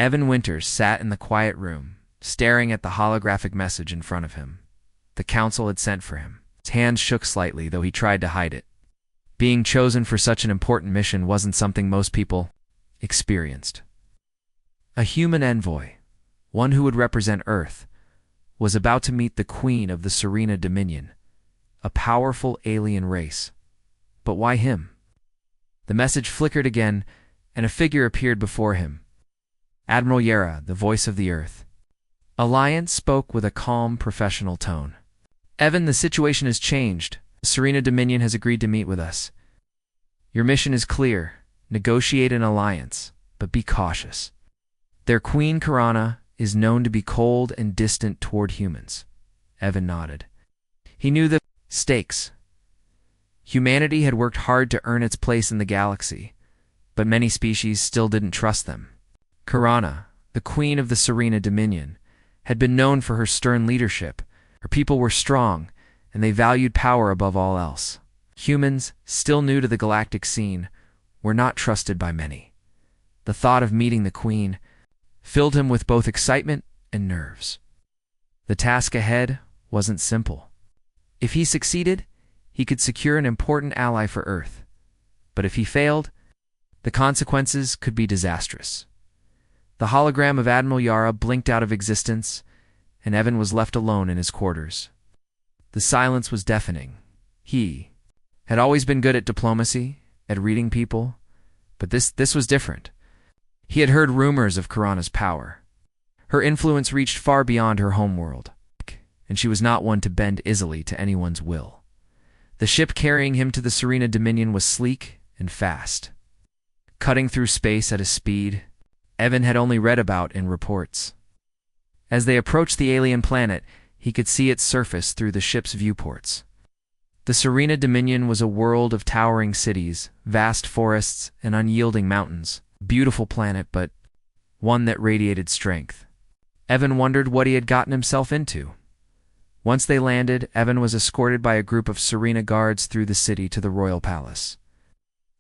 Evan Winters sat in the quiet room, staring at the holographic message in front of him. The council had sent for him. His hands shook slightly, though he tried to hide it. Being chosen for such an important mission wasn't something most people experienced. A human envoy, one who would represent Earth, was about to meet the Queen of the Serena Dominion, a powerful alien race. But why him? The message flickered again, and a figure appeared before him. Admiral Yara, the voice of the Earth. Alliance spoke with a calm, professional tone. Evan, the situation has changed. The Serena Dominion has agreed to meet with us. Your mission is clear. Negotiate an alliance, but be cautious. Their queen, Karana, is known to be cold and distant toward humans. Evan nodded. He knew the stakes. Humanity had worked hard to earn its place in the galaxy, but many species still didn't trust them. Karana, the queen of the Serena Dominion, had been known for her stern leadership. Her people were strong, and they valued power above all else. Humans, still new to the galactic scene, were not trusted by many. The thought of meeting the queen filled him with both excitement and nerves. The task ahead wasn't simple. If he succeeded, he could secure an important ally for Earth. But if he failed, the consequences could be disastrous. The hologram of Admiral Yara blinked out of existence, and Evan was left alone in his quarters. The silence was deafening. He had always been good at diplomacy, at reading people, but this was different. He had heard rumors of Karana's power. Her influence reached far beyond her homeworld, and she was not one to bend easily to anyone's will. The ship carrying him to the Serena Dominion was sleek and fast, cutting through space at a speed Evan had only read about in reports. As they approached the alien planet, he could see its surface through the ship's viewports. The Serena Dominion was a world of towering cities, vast forests, and unyielding mountains. Beautiful planet, but one that radiated strength. Evan wondered what he had gotten himself into. Once they landed, Evan was escorted by a group of Serena guards through the city to the royal palace.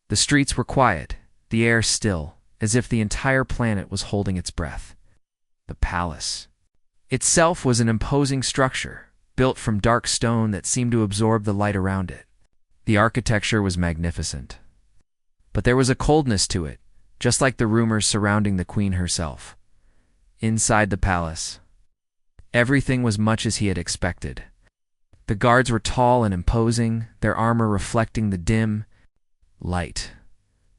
The streets were quiet, the air still, as if the entire planet was holding its breath. The palace itself was an imposing structure, built from dark stone that seemed to absorb the light around it. The architecture was magnificent. But there was a coldness to it, just like the rumors surrounding the queen herself. Inside the palace, everything was much as he had expected. The guards were tall and imposing, their armor reflecting the dim light.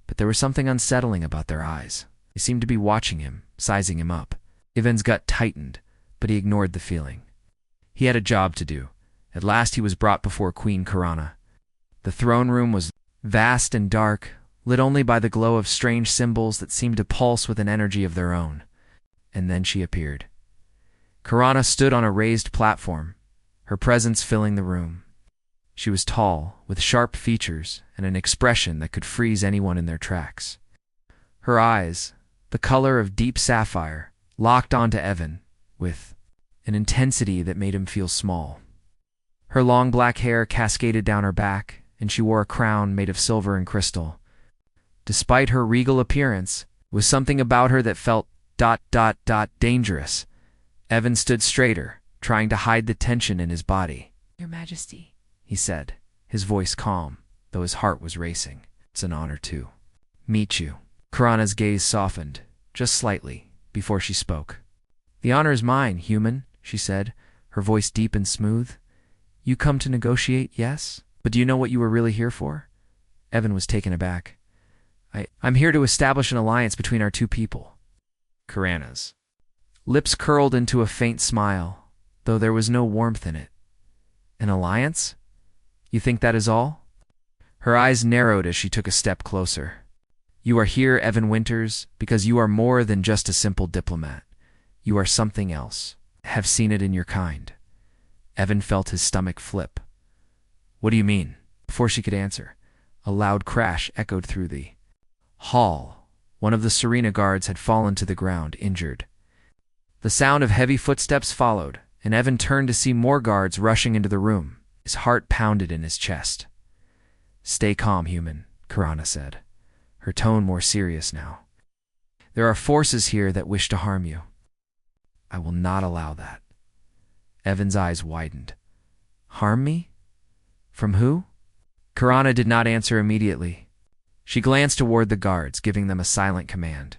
But there was something unsettling about their eyes. They seemed to be watching him, sizing him up. Evan's gut tightened, but he ignored the feeling. He had a job to do. At last he was brought before Queen Karana. The throne room was vast and dark, lit only by the glow of strange symbols that seemed to pulse with an energy of their own. And then she appeared. Karana stood on a raised platform, her presence filling the room. She was tall, with sharp features and an expression that could freeze anyone in their tracks. Her eyes, the color of deep sapphire, locked onto Evan with an intensity that made him feel small. Her long black hair cascaded down her back, and she wore a crown made of silver and crystal. Despite her regal appearance, there was something about her that felt ... dangerous. Evan stood straighter, trying to hide the tension in his body. Your Majesty, he said, his voice calm, though his heart was racing. It's an honor to meet you. Karana's gaze softened, just slightly, before she spoke. The honor is mine, human, she said, her voice deep and smooth. You come to negotiate, yes? But do you know what you were really here for? Evan was taken aback. I'm here to establish an alliance between our two people. Karana's lips curled into a faint smile, though there was no warmth in it. An alliance? You think that is all? Her eyes narrowed as she took a step closer. You are here, Evan Winters, because you are more than just a simple diplomat. You are something else. I have seen it in your kind. Evan felt his stomach flip. What do you mean? Before she could answer, a loud crash echoed through the hall. One of the Serena guards had fallen to the ground, injured. The sound of heavy footsteps followed, and Evan turned to see more guards rushing into the room. His heart pounded in his chest. Stay calm, human, Karana said, her tone more serious now. There are forces here that wish to harm you. I will not allow that. Evan's eyes widened. Harm me? From who? Karana did not answer immediately. She glanced toward the guards, giving them a silent command.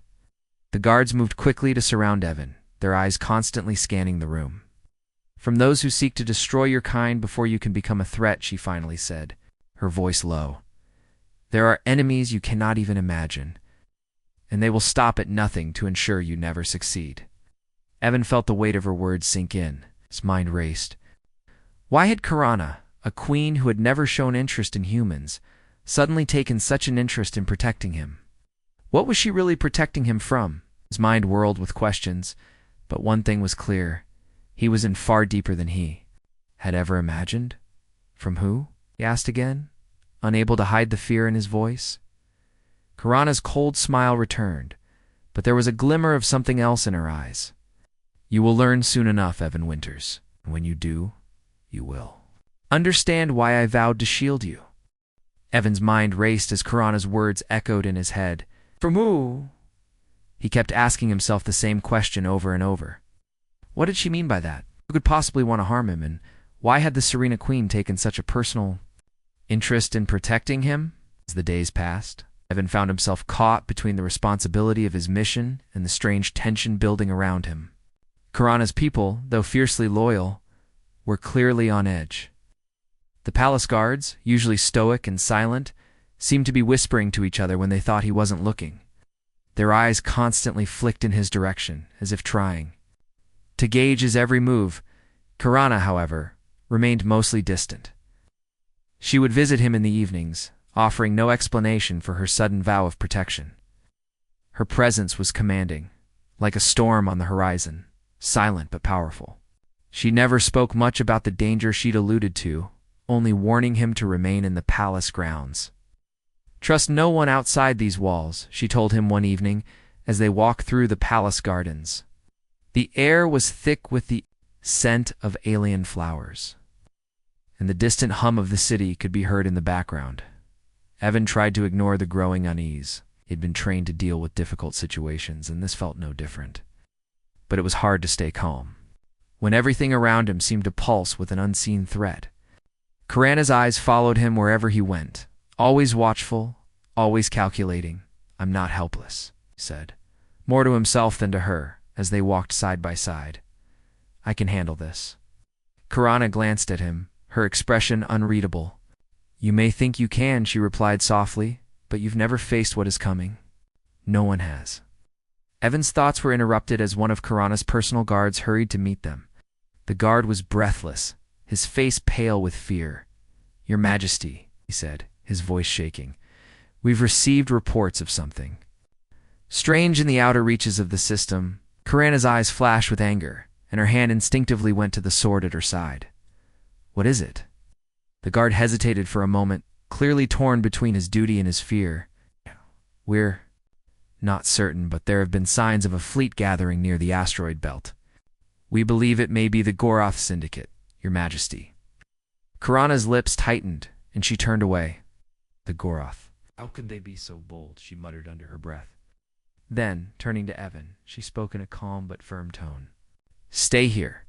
The guards moved quickly to surround Evan, their eyes constantly scanning the room. From those who seek to destroy your kind before you can become a threat, she finally said, her voice low. There are enemies you cannot even imagine, and they will stop at nothing to ensure you never succeed. Evan felt the weight of her words sink in. His mind raced. Why had Karana, a queen who had never shown interest in humans, suddenly taken such an interest in protecting him? What was she really protecting him from? His mind whirled with questions, but one thing was clear. He was in far deeper than he had ever imagined. From who? He asked again, unable to hide the fear in his voice. Karana's cold smile returned, but there was a glimmer of something else in her eyes. You will learn soon enough, Evan Winters. And when you do, you will understand why I vowed to shield you. Evan's mind raced as Karana's words echoed in his head. From who? He kept asking himself the same question over and over. What did she mean by that? Who could possibly want to harm him, and why had the Serena Queen taken such a personal interest in protecting him? As the days passed, Evan found himself caught between the responsibility of his mission and the strange tension building around him. Karana's people, though fiercely loyal, were clearly on edge. The palace guards, usually stoic and silent, seemed to be whispering to each other when they thought he wasn't looking. Their eyes constantly flicked in his direction, as if trying to gauge his every move. Karana, however, remained mostly distant. She would visit him in the evenings, offering no explanation for her sudden vow of protection. Her presence was commanding, like a storm on the horizon, silent but powerful. She never spoke much about the danger she'd alluded to, only warning him to remain in the palace grounds. Trust no one outside these walls, she told him one evening as they walked through the palace gardens. The air was thick with the scent of alien flowers, and the distant hum of the city could be heard in the background. Evan tried to ignore the growing unease. He'd been trained to deal with difficult situations, and this felt no different. But it was hard to stay calm when everything around him seemed to pulse with an unseen threat. Karana's eyes followed him wherever he went, always watchful, always calculating. I'm not helpless, he said, more to himself than to her, as they walked side by side. I can handle this. Karana glanced at him, her expression unreadable. You may think you can, she replied softly, but you've never faced what is coming. No one has. Evan's thoughts were interrupted as one of Karana's personal guards hurried to meet them. The guard was breathless, his face pale with fear. Your Majesty, he said, his voice shaking. We've received reports of something strange in the outer reaches of the system. Karana's eyes flashed with anger, and her hand instinctively went to the sword at her side. What is it? The guard hesitated for a moment, clearly torn between his duty and his fear. We're not certain, but there have been signs of a fleet gathering near the asteroid belt. We believe it may be the Goroth Syndicate, Your Majesty. Karana's lips tightened, and she turned away. The Goroth. How could they be so bold? She muttered under her breath. Then, turning to Evan, she spoke in a calm but firm tone. Stay here.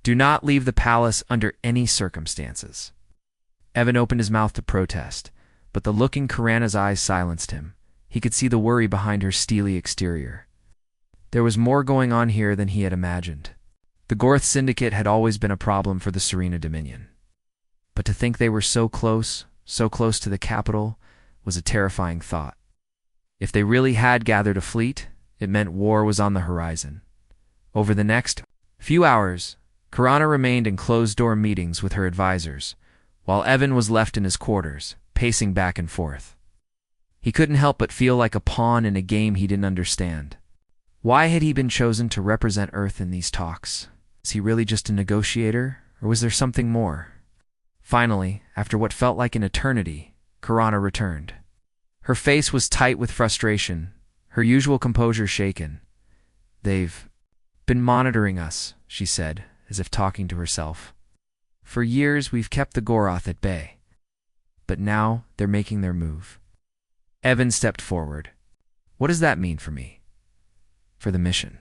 Do not leave the palace under any circumstances. Evan opened his mouth to protest, but the look in Karana's eyes silenced him. He could see the worry behind her steely exterior. There was more going on here than he had imagined. The Goroth Syndicate had always been a problem for the Serena Dominion. But to think they were so close to the capital, was a terrifying thought. If they really had gathered a fleet, it meant war was on the horizon. Over the next few hours, Karana remained in closed-door meetings with her advisors, while Evan was left in his quarters, pacing back and forth. He couldn't help but feel like a pawn in a game he didn't understand. Why had he been chosen to represent Earth in these talks? Was he really just a negotiator, or was there something more? Finally, after what felt like an eternity, Karana returned. Her face was tight with frustration, her usual composure shaken. They've been monitoring us, she said, as if talking to herself. For years we've kept the Goroth at bay. But now they're making their move. Evan stepped forward. What does that mean for me? for the mission.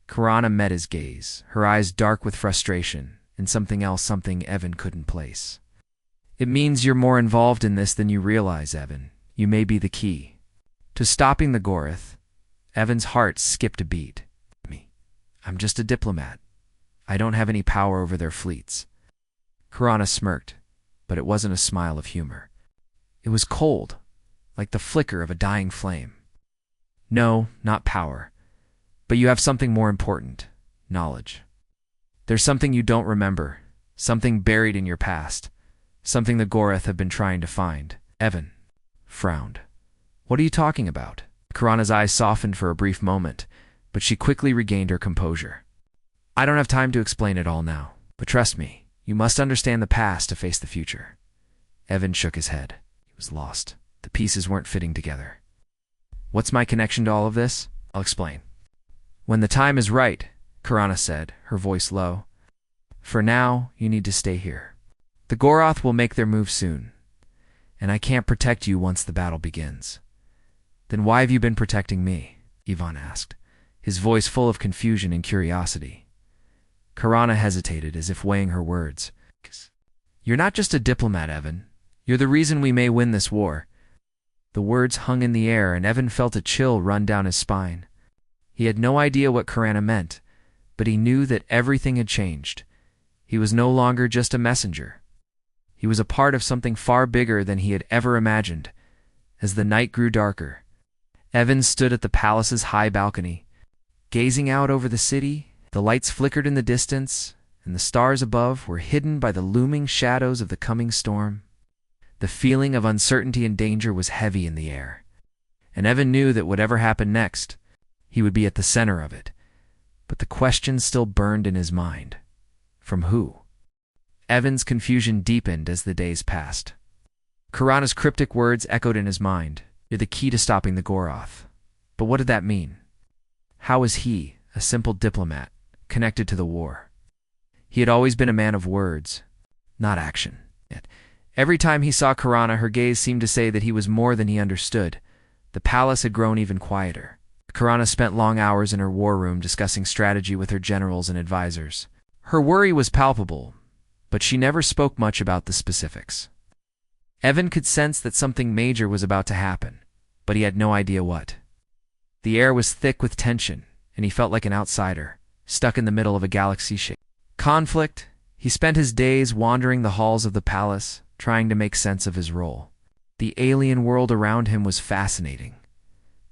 Karana met his gaze, her eyes dark with frustration, and something else Evan couldn't place. It means you're more involved in this than you realize, Evan. You may be the key to stopping the Gorath. Evan's heart skipped a beat. I'm just a diplomat. I don't have any power over their fleets. Karana smirked, but it wasn't a smile of humor. It was cold, like the flicker of a dying flame. No, not power. But you have something more important, knowledge. There's something you don't remember, something buried in your past, something the Gorath have been trying to find. Evan frowned. What are you talking about? Karana's eyes softened for a brief moment, but she quickly regained her composure. I don't have time to explain it all now, but trust me, you must understand the past to face the future. Evan shook his head. He was lost. The pieces weren't fitting together. What's my connection to all of this? I'll explain. When the time is right, Karana said, her voice low. For now, you need to stay here. The Gorath will make their move soon, and I can't protect you once the battle begins. Then why have you been protecting me? Ivan asked, his voice full of confusion and curiosity. Karana hesitated, as if weighing her words. You're not just a diplomat, Evan. You're the reason we may win this war. The words hung in the air, and Evan felt a chill run down his spine. He had no idea what Karana meant, but he knew that everything had changed. He was no longer just a messenger. He was a part of something far bigger than he had ever imagined. As the night grew darker, Evan stood at the palace's high balcony. Gazing out over the city, the lights flickered in the distance, and the stars above were hidden by the looming shadows of the coming storm. The feeling of uncertainty and danger was heavy in the air, and Evan knew that whatever happened next, he would be at the center of it. But the question still burned in his mind. From who? Evan's confusion deepened as the days passed. Karana's cryptic words echoed in his mind. You're the key to stopping the Gorath. But what did that mean? How was he, a simple diplomat, connected to the war? He had always been a man of words, not action. Yet, every time he saw Karana, her gaze seemed to say that he was more than he understood. The palace had grown even quieter. Karana spent long hours in her war room discussing strategy with her generals and advisors. Her worry was palpable, but she never spoke much about the specifics. Evan could sense that something major was about to happen, but he had no idea what. The air was thick with tension, and he felt like an outsider, stuck in the middle of a galaxy-shaped conflict. He spent his days wandering the halls of the palace, trying to make sense of his role. The alien world around him was fascinating,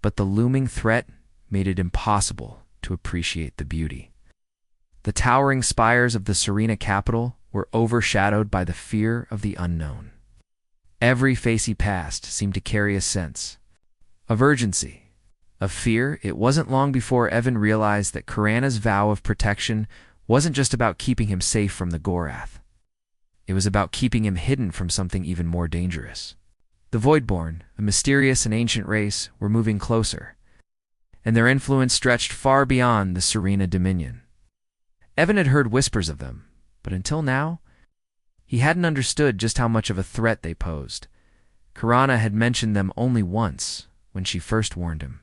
but the looming threat made it impossible to appreciate the beauty. The towering spires of the Serena capital were overshadowed by the fear of the unknown. Every face he passed seemed to carry a sense of urgency, of fear. It wasn't long before Evan realized that Karana's vow of protection wasn't just about keeping him safe from the Gorath. It was about keeping him hidden from something even more dangerous. The Voidborn, a mysterious and ancient race, were moving closer, and their influence stretched far beyond the Serena dominion. Evan had heard whispers of them, but until now, he hadn't understood just how much of a threat they posed. Karana had mentioned them only once, when she first warned him,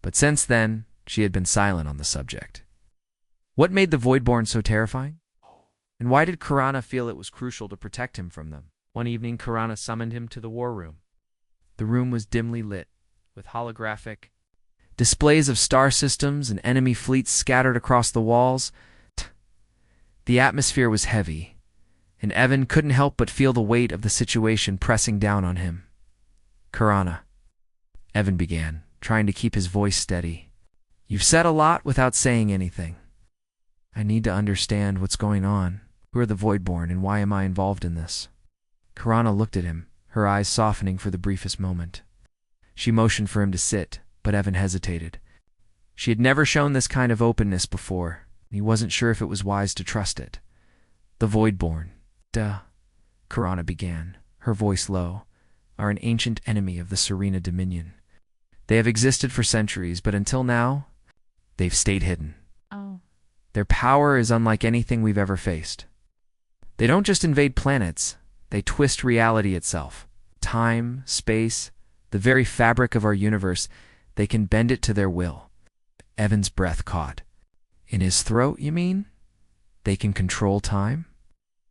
but since then, she had been silent on the subject. What made the Voidborn so terrifying? And why did Karana feel it was crucial to protect him from them? One evening, Karana summoned him to the war room. The room was dimly lit, with holographic displays of star systems and enemy fleets scattered across the walls. The atmosphere was heavy, and Evan couldn't help but feel the weight of the situation pressing down on him. Karana, Evan began, trying to keep his voice steady. You've said a lot without saying anything. I need to understand what's going on. Who are the Voidborn, and why am I involved in this? Karana looked at him, her eyes softening for the briefest moment. She motioned for him to sit, but Evan hesitated. She had never shown this kind of openness before, and he wasn't sure if it was wise to trust it. The Voidborn, Karana began, her voice low, are an ancient enemy of the Serena Dominion. They have existed for centuries, but until now, they've stayed hidden. Oh. Their power is unlike anything we've ever faced. They don't just invade planets, they twist reality itself. Time, space, the very fabric of our universe, they can bend it to their will. Evan's breath caught. In his throat, you mean? They can control time?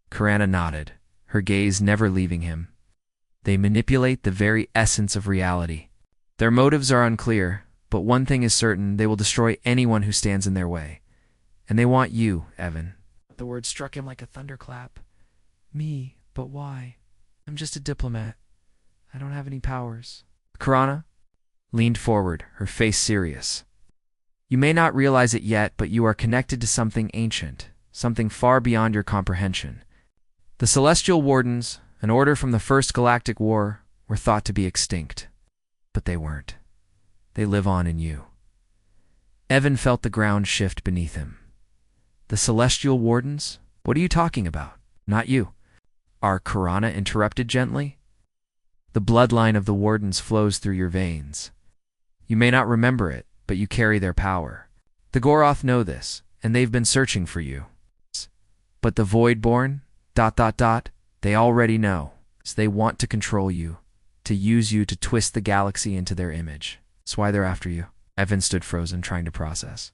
Karana nodded, her gaze never leaving him. They manipulate the very essence of reality. Their motives are unclear, but one thing is certain: they will destroy anyone who stands in their way. And they want you, Evan. The word struck him like a thunderclap. Me, but why? I'm just a diplomat. I don't have any powers. Karana leaned forward, her face serious. You may not realize it yet, but you are connected to something ancient, something far beyond your comprehension. The Celestial Wardens, an order from the First Galactic War, were thought to be extinct. But they weren't. They live on in you. Evan felt the ground shift beneath him. The Celestial Wardens? What are you talking about? Not you. Our Karana interrupted gently. The bloodline of the Wardens flows through your veins. You may not remember it, but you carry their power. The Goroth know this, and they've been searching for you. But the Voidborn, ... they already know. So they want to control you, to use you to twist the galaxy into their image. That's why they're after you. Evan stood frozen, trying to process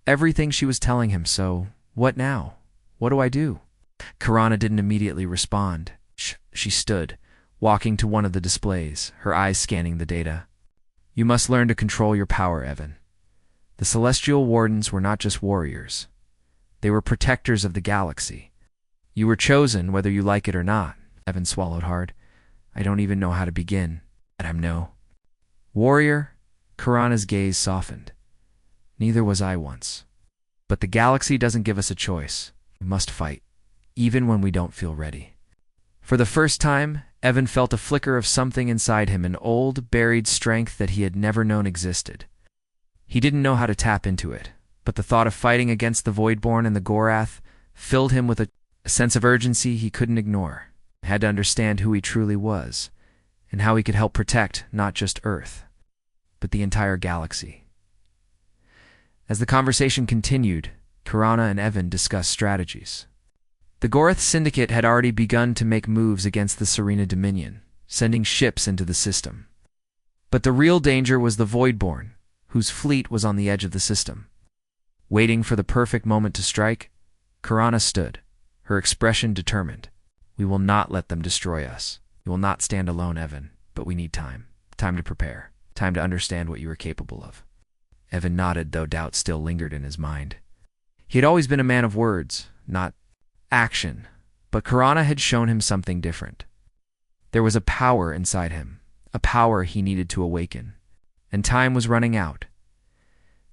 everything she was telling him. So, what now? What do I do? Karana didn't immediately respond. She stood, walking to one of the displays, her eyes scanning the data. You must learn to control your power, Evan. The Celestial Wardens were not just warriors. They were protectors of the galaxy. You were chosen, whether you like it or not. Evan swallowed hard. I don't even know how to begin. I'm no warrior. Karana's gaze softened. Neither was I once. But the galaxy doesn't give us a choice. We must fight, even when we don't feel ready. For the first time, Evan felt a flicker of something inside him, an old, buried strength that he had never known existed. He didn't know how to tap into it, but the thought of fighting against the Voidborn and the Gorath filled him with a sense of urgency he couldn't ignore. He had to understand who he truly was, and how he could help protect not just Earth, but the entire galaxy. As the conversation continued, Karana and Evan discussed strategies. The Goroth Syndicate had already begun to make moves against the Serena Dominion, sending ships into the system. But the real danger was the Voidborn, whose fleet was on the edge of the system. Waiting for the perfect moment to strike, Karana stood, her expression determined. We will not let them destroy us. You will not stand alone, Evan, but we need time. Time to prepare. Time to understand what you are capable of. Evan nodded, though doubt still lingered in his mind. He had always been a man of words, not action, but Karana had shown him something different. There was a power inside him, a power he needed to awaken, and time was running out.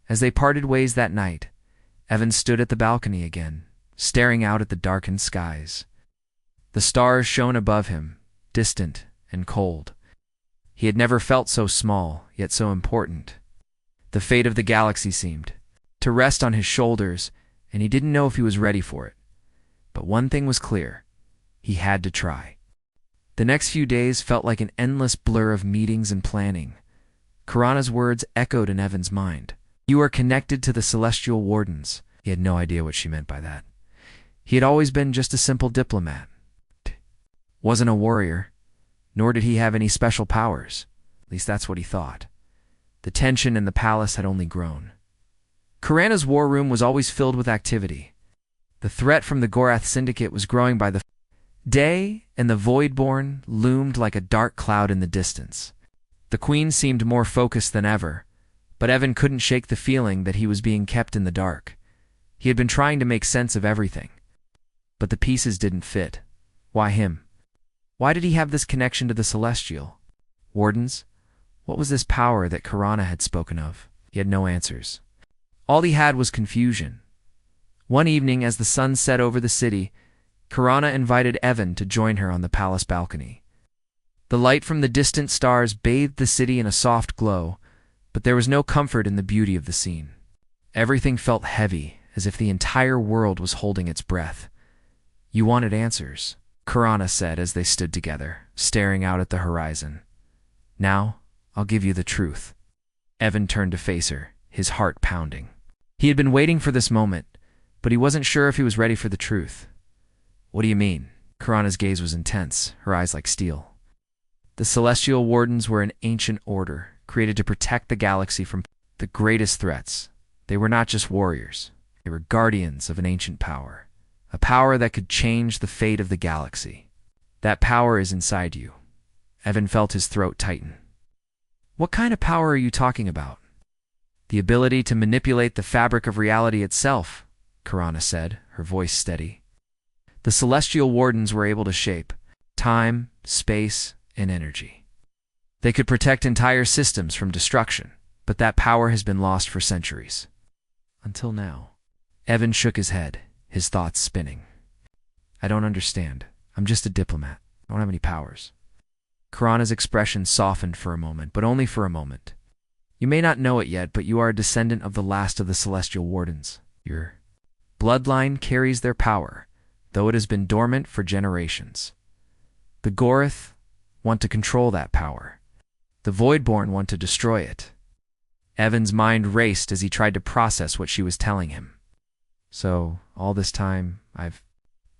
As they parted ways that night, Evan stood at the balcony again, staring out at the darkened skies. The stars shone above him, distant and cold. He had never felt so small, yet so important. The fate of the galaxy seemed to rest on his shoulders, and he didn't know if he was ready for it. But one thing was clear: he had to try. The next few days felt like an endless blur of meetings and planning. Karana's words echoed in Evan's mind. You are connected to the Celestial Wardens. He had no idea what she meant by that. He had always been just a simple diplomat. Wasn't a warrior, nor did he have any special powers. At least that's what he thought. The tension in the palace had only grown. Karana's war room was always filled with activity. The threat from the Goroth Syndicate was growing by the day, and the Voidborn loomed like a dark cloud in the distance. The Queen seemed more focused than ever, but Evan couldn't shake the feeling that he was being kept in the dark. He had been trying to make sense of everything, but the pieces didn't fit. Why him? Why did he have this connection to the Celestial Wardens? What was this power that Karana had spoken of? He had no answers. All he had was confusion. One evening, as the sun set over the city, Karana invited Evan to join her on the palace balcony. The light from the distant stars bathed the city in a soft glow, but there was no comfort in the beauty of the scene. Everything felt heavy, as if the entire world was holding its breath. You wanted answers, Karana said as they stood together, staring out at the horizon. Now, I'll give you the truth. Evan turned to face her, his heart pounding. He had been waiting for this moment, but he wasn't sure if he was ready for the truth. What do you mean? Karana's gaze was intense, her eyes like steel. The Celestial Wardens were an ancient order, created to protect the galaxy from the greatest threats, They were not just warriors. They were guardians of an ancient power, a power that could change the fate of the galaxy. That power is inside you. Evan felt his throat tighten. What kind of power are you talking about? The ability to manipulate the fabric of reality itself, Karana said, her voice steady. The celestial wardens were able to shape time, space, and energy. They could protect entire systems from destruction, but that power has been lost for centuries. Until now. Evan shook his head, his thoughts spinning. I don't understand. I'm just a diplomat. I don't have any powers. Karana's expression softened for a moment, but only for a moment. You may not know it yet, but you are a descendant of the last of the celestial wardens. Your bloodline carries their power, though it has been dormant for generations. The Goroth want to control that power. The Voidborn want to destroy it. Evan's mind raced as he tried to process what she was telling him. So, all this time, I've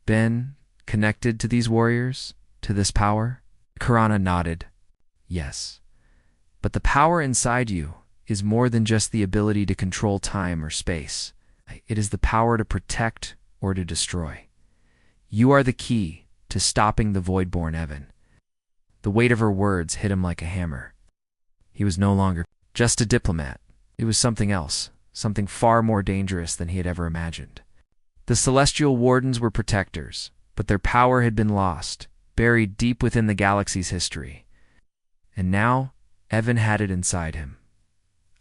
been connected to these warriors, to this power? Karana nodded. Yes. But the power inside you is more than just the ability to control time or space. It is the power to protect or to destroy. You are the key to stopping the Voidborn, Evan. The weight of her words hit him like a hammer. He was no longer just a diplomat. It was something else, something far more dangerous than he had ever imagined. The celestial wardens were protectors, but their power had been lost, buried deep within the galaxy's history. And now, Evan had it inside him.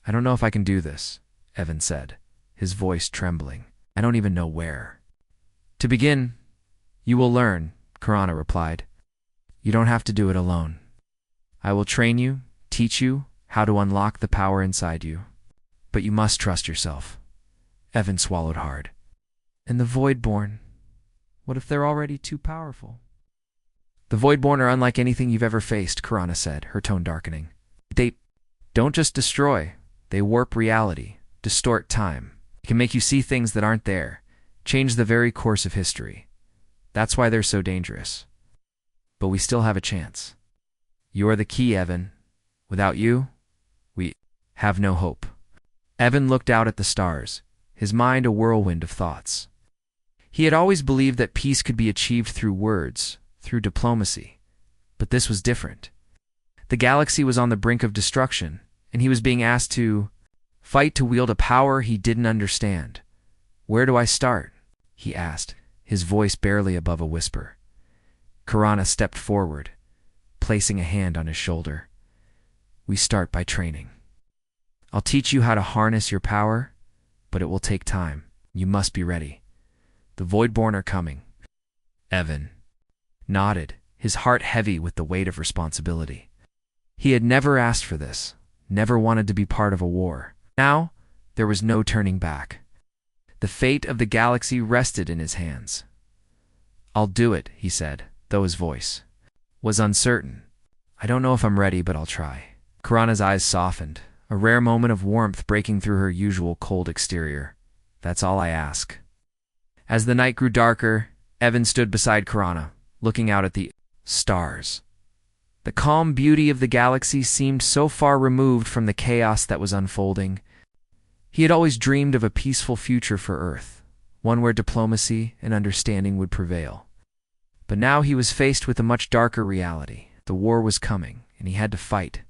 I don't know if I can do this, Evan said, his voice trembling. I don't even know where. To begin, you will learn, Karana replied. You don't have to do it alone. I will train you, teach you how to unlock the power inside you. But you must trust yourself. Evan swallowed hard. And the Voidborn? What if they're already too powerful? The Voidborn are unlike anything you've ever faced, Karana said, her tone darkening. They don't just destroy. They warp reality, distort time. They can make you see things that aren't there, change the very course of history. That's why they're so dangerous. But we still have a chance. You are the key, Evan. Without you, we have no hope. Evan looked out at the stars, his mind a whirlwind of thoughts. He had always believed that peace could be achieved through words, through diplomacy. But this was different. The galaxy was on the brink of destruction, and he was being asked to fight to wield a power he didn't understand. Where do I start? He asked, his voice barely above a whisper. Karana stepped forward, placing a hand on his shoulder. We start by training. I'll teach you how to harness your power, but it will take time. You must be ready. The Voidborn are coming. Evan nodded, his heart heavy with the weight of responsibility. He had never asked for this, never wanted to be part of a war. Now, there was no turning back. The fate of the galaxy rested in his hands. I'll do it, he said, though his voice was uncertain. I don't know if I'm ready, but I'll try. Karana's eyes softened, a rare moment of warmth breaking through her usual cold exterior. That's all I ask. As the night grew darker, Evan stood beside Karana, looking out at the stars. The calm beauty of the galaxy seemed so far removed from the chaos that was unfolding. He had always dreamed of a peaceful future for Earth, one where diplomacy and understanding would prevail. But now he was faced with a much darker reality. The war was coming, and he had to fight,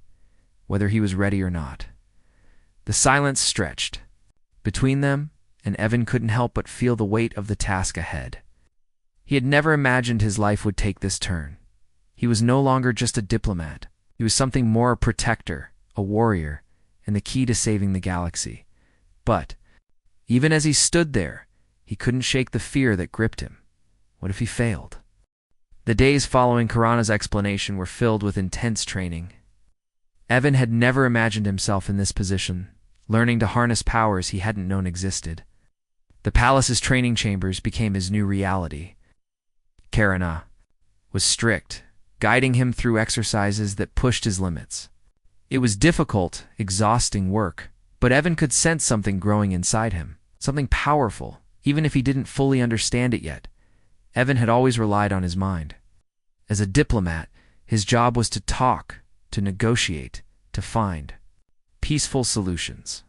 whether he was ready or not. The silence stretched between them, and Evan couldn't help but feel the weight of the task ahead. He had never imagined his life would take this turn. He was no longer just a diplomat. He was something more, a protector, a warrior, and the key to saving the galaxy. But, even as he stood there, he couldn't shake the fear that gripped him. What if he failed? The days following Karana's explanation were filled with intense training. Evan had never imagined himself in this position, learning to harness powers he hadn't known existed. The palace's training chambers became his new reality. Karana was strict, guiding him through exercises that pushed his limits. It was difficult, exhausting work, but Evan could sense something growing inside him, something powerful, even if he didn't fully understand it yet. Evan had always relied on his mind. As a diplomat, his job was to talk, to negotiate, to find peaceful solutions.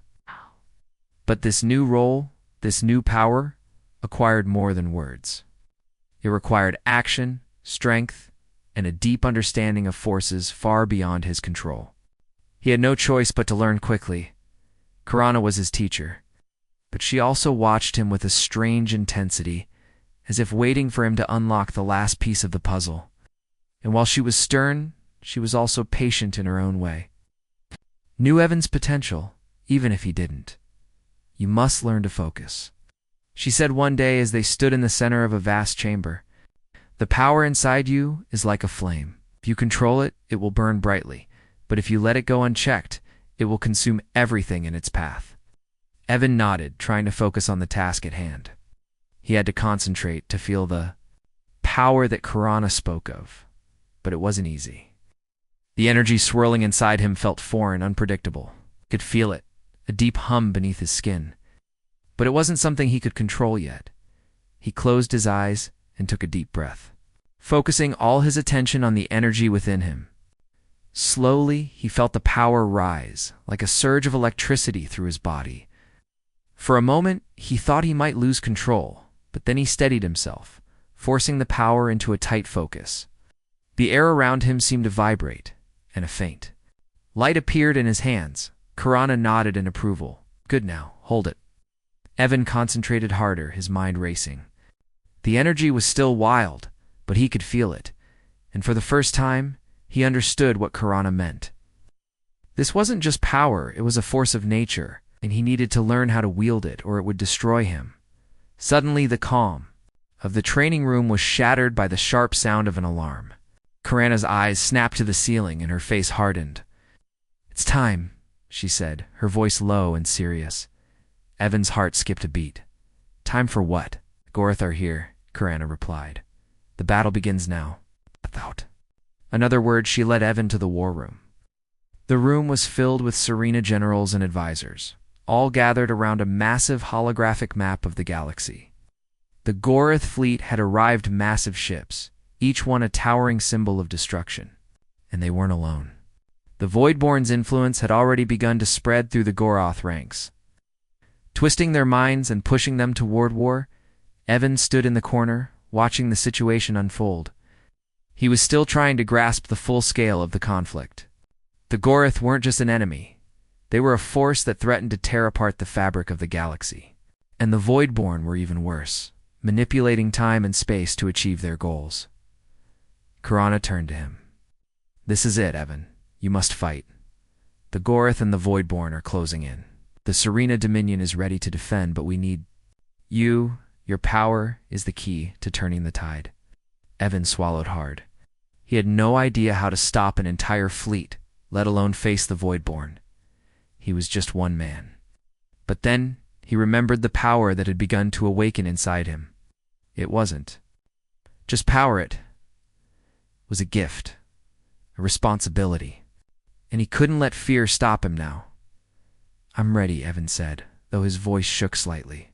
But this new role, this new power, acquired more than words. It required action, strength, and a deep understanding of forces far beyond his control. He had no choice but to learn quickly. Karana was his teacher, but she also watched him with a strange intensity, as if waiting for him to unlock the last piece of the puzzle. And while she was stern, she was also patient in her own way. Knew Evan's potential, even if he didn't. You must learn to focus, she said one day as they stood in the center of a vast chamber. The power inside you is like a flame. If you control it, it will burn brightly, but if you let it go unchecked, it will consume everything in its path. Evan nodded, trying to focus on the task at hand. He had to concentrate to feel the power that Karana spoke of, but it wasn't easy. The energy swirling inside him felt foreign, unpredictable. He could feel it, a deep hum beneath his skin. But it wasn't something he could control yet. He closed his eyes and took a deep breath, focusing all his attention on the energy within him. Slowly, he felt the power rise, like a surge of electricity through his body. For a moment, he thought he might lose control, but then he steadied himself, forcing the power into a tight focus. The air around him seemed to vibrate, and a faint light appeared in his hands. Karana nodded in approval. Good now, hold it. Evan concentrated harder, his mind racing. The energy was still wild, but he could feel it, and for the first time, he understood what Karana meant. This wasn't just power, it was a force of nature, and he needed to learn how to wield it or it would destroy him. Suddenly, the calm of the training room was shattered by the sharp sound of an alarm. Karana's eyes snapped to the ceiling and her face hardened. It's time, she said, her voice low and serious. Evan's heart skipped a beat. Time for what? Goroth are here, Karana replied. The battle begins now. Without another word, she led Evan to the war room. The room was filled with Serena generals and advisors, all gathered around a massive holographic map of the galaxy. The Goroth fleet had arrived, massive ships, each one a towering symbol of destruction. And they weren't alone. The Voidborn's influence had already begun to spread through the Goroth ranks. Twisting their minds and pushing them toward war, Evan stood in the corner, watching the situation unfold. He was still trying to grasp the full scale of the conflict. The Goroth weren't just an enemy. They were a force that threatened to tear apart the fabric of the galaxy. And the Voidborn were even worse, manipulating time and space to achieve their goals. Karana turned to him. This is it, Evan. You must fight. The Goroth and the Voidborn are closing in. The Serena Dominion is ready to defend, but we need you. Your power is the key to turning the tide. Evan swallowed hard. He had no idea how to stop an entire fleet, let alone face the Voidborn. He was just one man. But then he remembered the power that had begun to awaken inside him. It wasn't just power, it was a gift, a responsibility, and he couldn't let fear stop him now. I'm ready, Evan said, though his voice shook slightly.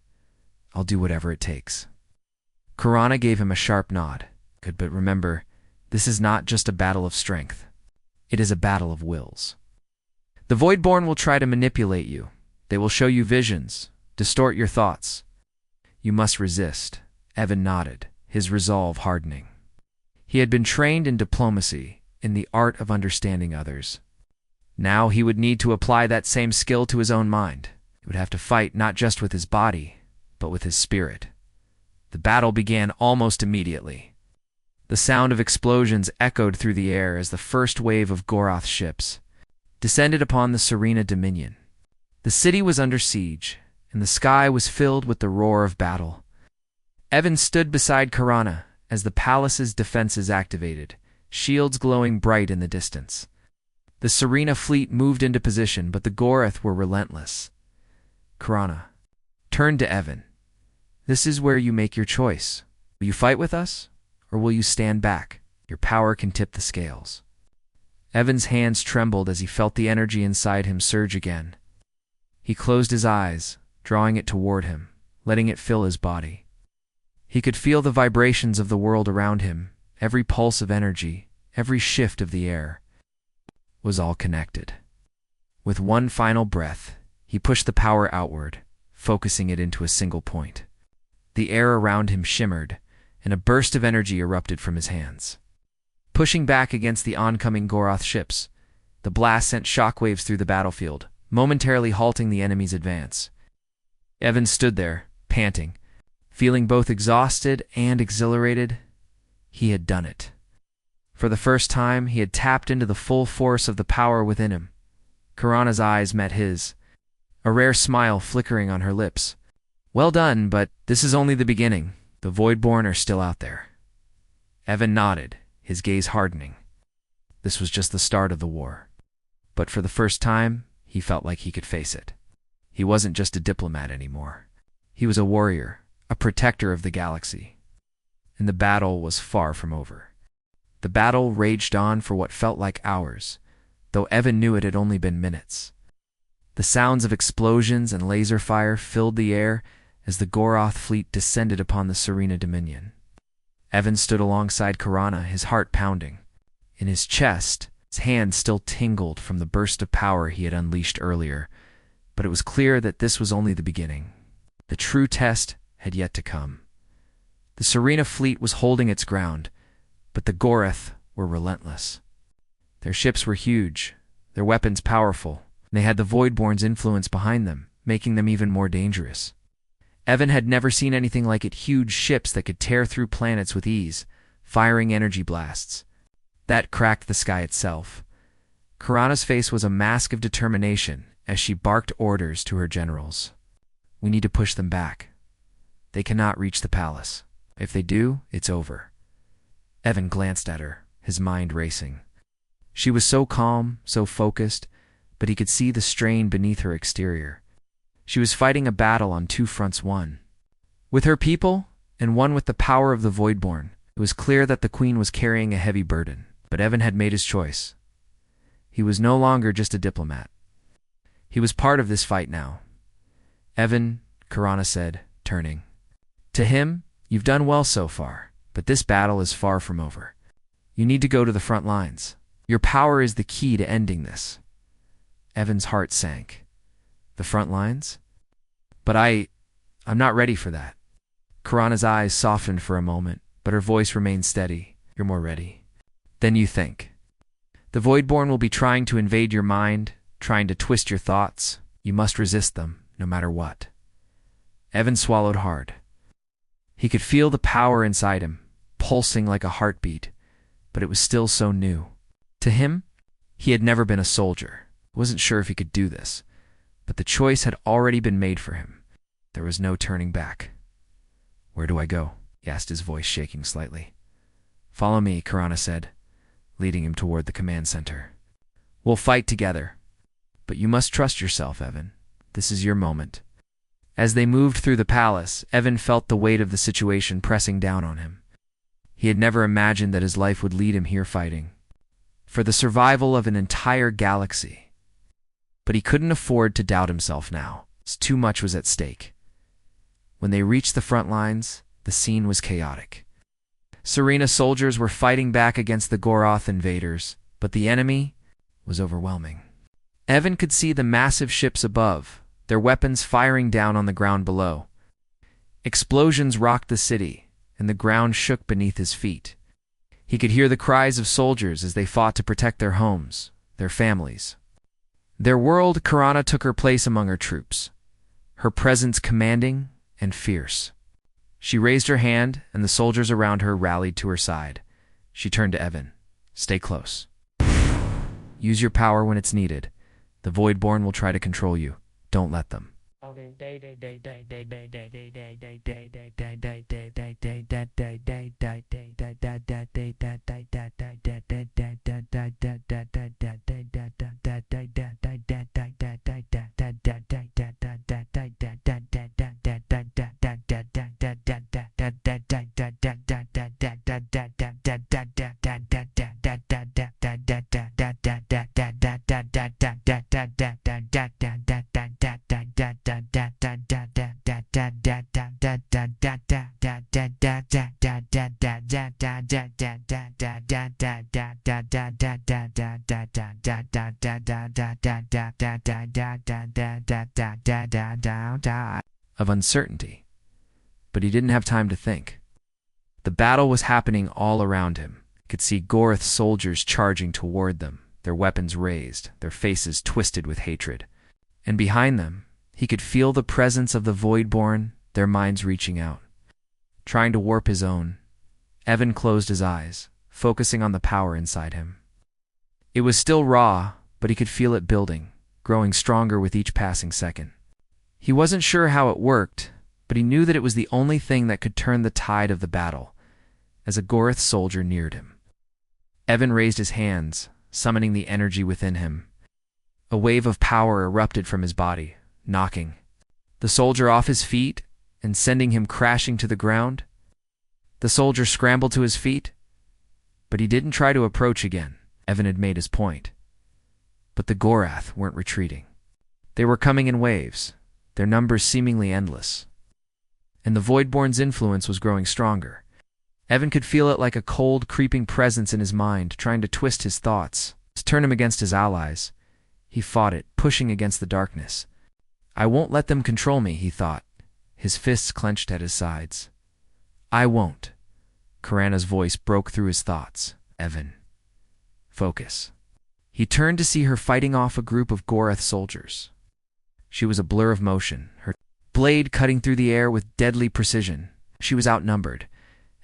I'll do whatever it takes. Karana gave him a sharp nod. Good, but remember, this is not just a battle of strength. It is a battle of wills. The Voidborn will try to manipulate you. They will show you visions, distort your thoughts. You must resist. Evan nodded, his resolve hardening. He had been trained in diplomacy, in the art of understanding others. Now he would need to apply that same skill to his own mind. He would have to fight not just with his body, but with his spirit. The battle began almost immediately. The sound of explosions echoed through the air as the first wave of Goroth ships descended upon the Serena Dominion. The city was under siege, and the sky was filled with the roar of battle. Evan stood beside Karana as the palace's defenses activated, shields glowing bright in the distance. The Serena fleet moved into position, but the Goroth were relentless. Karana turned to Evan. This is where you make your choice. Will you fight with us, or will you stand back? Your power can tip the scales. Evan's hands trembled as he felt the energy inside him surge again. He closed his eyes, drawing it toward him, letting it fill his body. He could feel the vibrations of the world around him. Every pulse of energy, every shift of the air was all connected. With one final breath, he pushed the power outward, focusing it into a single point. The air around him shimmered, and a burst of energy erupted from his hands. Pushing back against the oncoming Goroth ships, the blast sent shockwaves through the battlefield, momentarily halting the enemy's advance. Evan stood there, panting, feeling both exhausted and exhilarated. He had done it. For the first time, he had tapped into the full force of the power within him. Karana's eyes met his, a rare smile flickering on her lips. Well done, but this is only the beginning. The Voidborn are still out there. Evan nodded, his gaze hardening. This was just the start of the war. But for the first time, he felt like he could face it. He wasn't just a diplomat anymore. He was a warrior, a protector of the galaxy. And the battle was far from over. The battle raged on for what felt like hours, though Evan knew it had only been minutes. The sounds of explosions and laser fire filled the air as the Goroth fleet descended upon the Serena Dominion. Evan stood alongside Karana, his heart pounding. In his chest, his hand still tingled from the burst of power he had unleashed earlier, but it was clear that this was only the beginning. The true test had yet to come. The Serena fleet was holding its ground, but the Goroth were relentless. Their ships were huge, their weapons powerful, and they had the Voidborn's influence behind them, making them even more dangerous. Evan had never seen anything like it, huge ships that could tear through planets with ease, firing energy blasts. That cracked the sky itself. Karana's face was a mask of determination as she barked orders to her generals. We need to push them back. They cannot reach the palace. If they do, it's over. Evan glanced at her, his mind racing. She was so calm, so focused, but he could see the strain beneath her exterior. She was fighting a battle on two fronts, one with her people and one with the power of the Voidborn. It was clear that the Queen was carrying a heavy burden, but Evan had made his choice. He was no longer just a diplomat. He was part of this fight now. Evan, Karana said, turning. To him, you've done well so far, but this battle is far from over. You need to go to the front lines. Your power is the key to ending this. Evan's heart sank. The front lines? But I'm not ready for that. Karana's eyes softened for a moment, but her voice remained steady. You're more ready than you think. The Voidborn will be trying to invade your mind, trying to twist your thoughts. You must resist them, no matter what. Evan swallowed hard. He could feel the power inside him, pulsing like a heartbeat, but it was still so new. To him, he had never been a soldier. Wasn't sure if he could do this, but the choice had already been made for him. There was no turning back. Where do I go? He asked, his voice shaking slightly. Follow me, Karana said, leading him toward the command center. We'll fight together. But you must trust yourself, Evan. This is your moment. As they moved through the palace, Evan felt the weight of the situation pressing down on him. He had never imagined that his life would lead him here fighting for the survival of an entire galaxy. But he couldn't afford to doubt himself now. Too much was at stake. When they reached the front lines, the scene was chaotic. Serena soldiers were fighting back against the Goroth invaders, but the enemy was overwhelming. Evan could see the massive ships above, their weapons firing down on the ground below. Explosions rocked the city, and the ground shook beneath his feet. He could hear the cries of soldiers as they fought to protect their homes, their families. Their world, Karana took her place among her troops, her presence commanding and fierce. She raised her hand, and the soldiers around her rallied to her side. She turned to Evan. Stay close. Use your power when it's needed. The Voidborn will try to control you. Don't let them. of uncertainty. But he didn't have time to think. The battle was happening all around him. He could see Gorath's soldiers charging toward them, their weapons raised, their faces twisted with hatred. And behind them, he could feel the presence of the Voidborn, their minds reaching out. Trying to warp his own, Evan closed his eyes, focusing on the power inside him. It was still raw, but he could feel it building, growing stronger with each passing second. He wasn't sure how it worked, but he knew that it was the only thing that could turn the tide of the battle, as a Gorath soldier neared him. Evan raised his hands, summoning the energy within him. A wave of power erupted from his body, knocking the soldier off his feet and sending him crashing to the ground. The soldier scrambled to his feet, but he didn't try to approach again. Evan had made his point. But the Gorath weren't retreating. They were coming in waves, their numbers seemingly endless. And the Voidborn's influence was growing stronger. Evan could feel it like a cold, creeping presence in his mind, trying to twist his thoughts, to turn him against his allies. He fought it, pushing against the darkness. I won't let them control me, he thought, his fists clenched at his sides. I won't. Karana's voice broke through his thoughts. Evan. Focus. He turned to see her fighting off a group of Gorath soldiers. She was a blur of motion, her blade cutting through the air with deadly precision. She was outnumbered,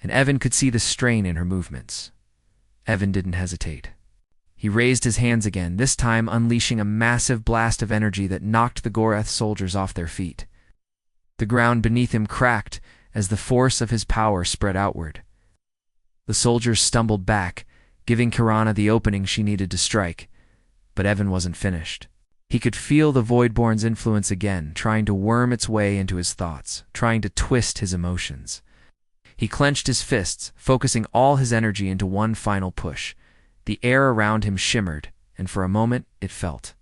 and Evan could see the strain in her movements. Evan didn't hesitate. He raised his hands again, this time unleashing a massive blast of energy that knocked the Gorath soldiers off their feet. The ground beneath him cracked as the force of his power spread outward. The soldiers stumbled back, giving Karana the opening she needed to strike, but Evan wasn't finished. He could feel the Voidborn's influence again, trying to worm its way into his thoughts, trying to twist his emotions. He clenched his fists, focusing all his energy into one final push. The air around him shimmered, and for a moment it felt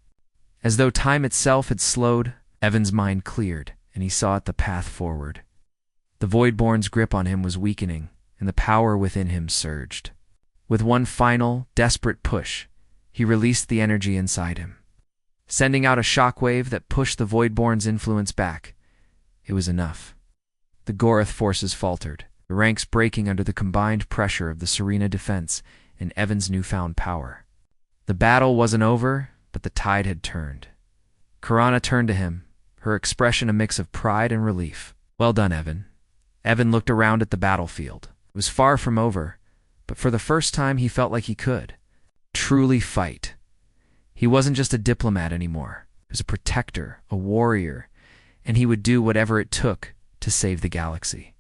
as though time itself had slowed. Evan's mind cleared, and he saw the path forward. The Voidborn's grip on him was weakening, and the power within him surged. With one final, desperate push, he released the energy inside him, sending out a shockwave that pushed the Voidborn's influence back. It was enough. The Gorath forces faltered, the ranks breaking under the combined pressure of the Serena defense and Evan's newfound power. The battle wasn't over, but the tide had turned. Karana turned to him, her expression a mix of pride and relief. Well done, Evan. Evan looked around at the battlefield. It was far from over, but for the first time he felt like he could truly fight. He wasn't just a diplomat anymore. He was a protector, a warrior, and he would do whatever it took to save the galaxy.